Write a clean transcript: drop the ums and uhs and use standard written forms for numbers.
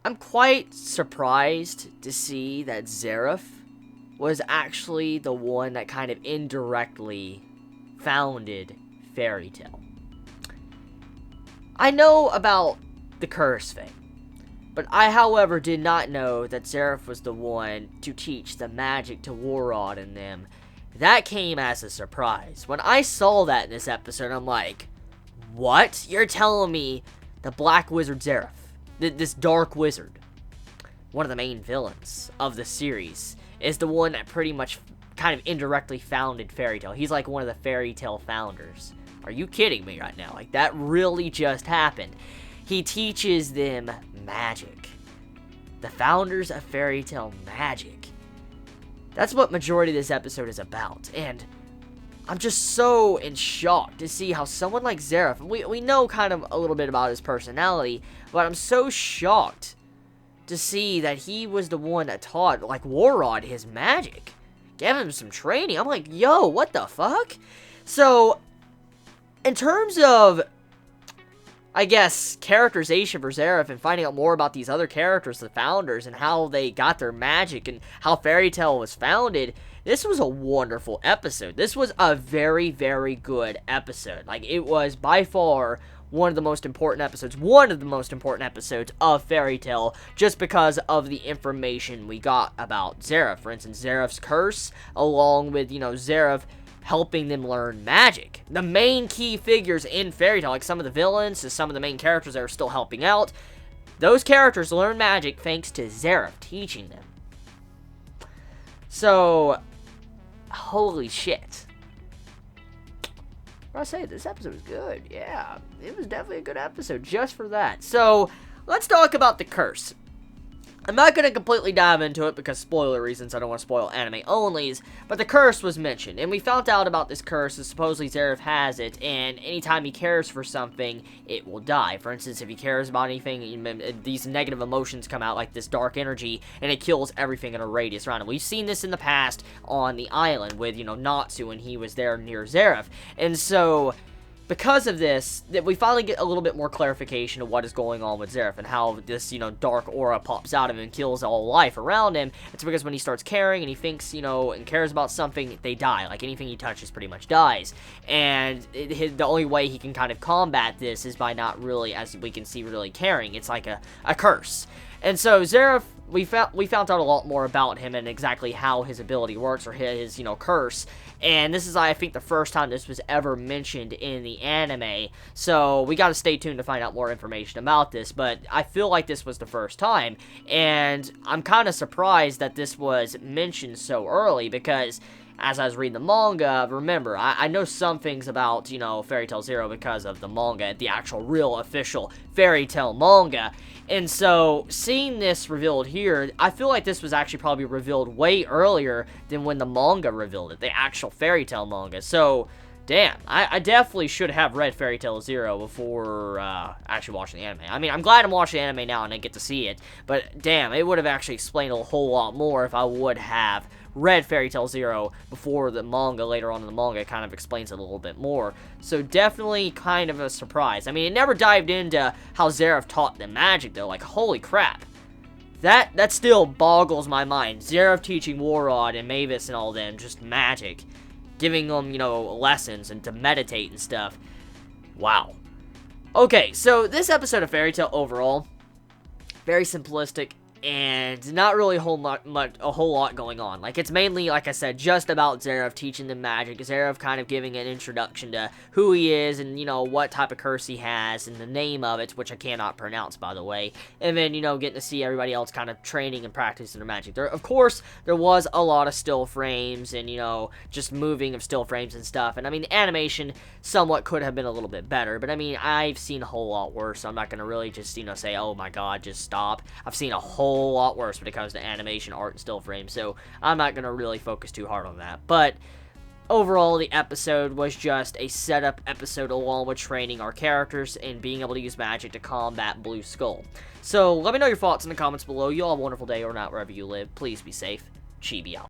I'm quite surprised to see that Zeref was actually the one that kind of indirectly founded Fairy Tail. I know about the curse thing, but I, however, did not know that Zeref was the one to teach the magic to Warrod and them. That came as a surprise. When I saw that in this episode, I'm like, what? You're telling me the Black Wizard Zeref, this dark wizard, one of the main villains of the series, is the one that pretty much kind of indirectly founded Fairy Tail. He's like one of the Fairy Tail founders. Are you kidding me right now? Like, that really just happened. He teaches them magic. The founders of Fairy Tail magic. That's what majority of this episode is about. And I'm just so in shock to see how someone like Zeref, we know kind of a little bit about his personality, but I'm so shocked to see that he was the one that taught, like, Warrod his magic. Gave him some training. I'm like, yo, what the fuck? So, in terms of, I guess, characterization for Zeref and finding out more about these other characters, the founders, and how they got their magic and how Fairy Tail was founded, this was a wonderful episode. This was a very, very good episode. Like, it was by far one of the most important episodes of Fairy Tail, just because of the information we got about Zeref. For instance, Zeref's curse, along with, Zeref helping them learn magic. The main key figures in Fairy Tail, like some of the villains, some of the main characters that are still helping out, those characters learn magic thanks to Zeref teaching them. So, holy shit. I say, this episode was good. Yeah, it was definitely a good episode just for that. So, let's talk about the curse. I'm not going to completely dive into it because spoiler reasons, I don't want to spoil anime onlys, but the curse was mentioned, and we found out about this curse, and supposedly Zeref has it, and anytime he cares for something, it will die. For instance, if he cares about anything, these negative emotions come out, like this dark energy, and it kills everything in a radius around him. We've seen this in the past on the island with, Natsu, when he was there near Zeref, and so because of this, that we finally get a little bit more clarification of what is going on with Zeref and how this, dark aura pops out of him and kills all life around him. It's because when he starts caring and he thinks, and cares about something, they die. Like, anything he touches pretty much dies. And the only way he can kind of combat this is by not really, as we can see, really caring. It's like a curse. And so Zeref, we found out a lot more about him and exactly how his ability works, or his, curse. And this is, I think, the first time this was ever mentioned in the anime. So we gotta stay tuned to find out more information about this. But I feel like this was the first time. And I'm kind of surprised that this was mentioned so early, because as I was reading the manga, remember, I know some things about, Fairy Tail Zero because of the manga, the actual real official Fairy Tail manga. And so, seeing this revealed here, I feel like this was actually probably revealed way earlier than when the manga revealed it, the actual Fairy Tail manga. So, damn, I definitely should have read Fairy Tail Zero before actually watching the anime. I mean, I'm glad I'm watching the anime now and I get to see it, but damn, it would have actually explained a whole lot more if I would have read Fairy Tail Zero before the manga. Later on in the manga, it kind of explains it a little bit more. So definitely kind of a surprise. I mean, it never dived into how Zeref taught them magic, though. Like, holy crap. That still boggles my mind. Zeref teaching Warrod and Mavis and all them just magic. Giving them, lessons and to meditate and stuff. Wow. Okay, so this episode of Fairy Tail overall, very simplistic, and not really a whole lot going on. Like, it's mainly, like I said, just about Zeref teaching them magic, Zeref kind of giving an introduction to who he is, and, what type of curse he has, and the name of it, which I cannot pronounce, by the way, and then, getting to see everybody else kind of training and practicing their magic. Of course, there was a lot of still frames, and, just moving of still frames and stuff, and, I mean, the animation somewhat could have been a little bit better, but, I mean, I've seen a whole lot worse, so I'm not gonna really just, say, oh my god, just stop. I've seen a whole lot worse when it comes to animation, art, and still frames, so I'm not gonna really focus too hard on that. But overall, the episode was just a setup episode along with training our characters and being able to use magic to combat Blue Skull. So let me know your thoughts in the comments below. You all have a wonderful day or not wherever you live. Please be safe. Chibi out.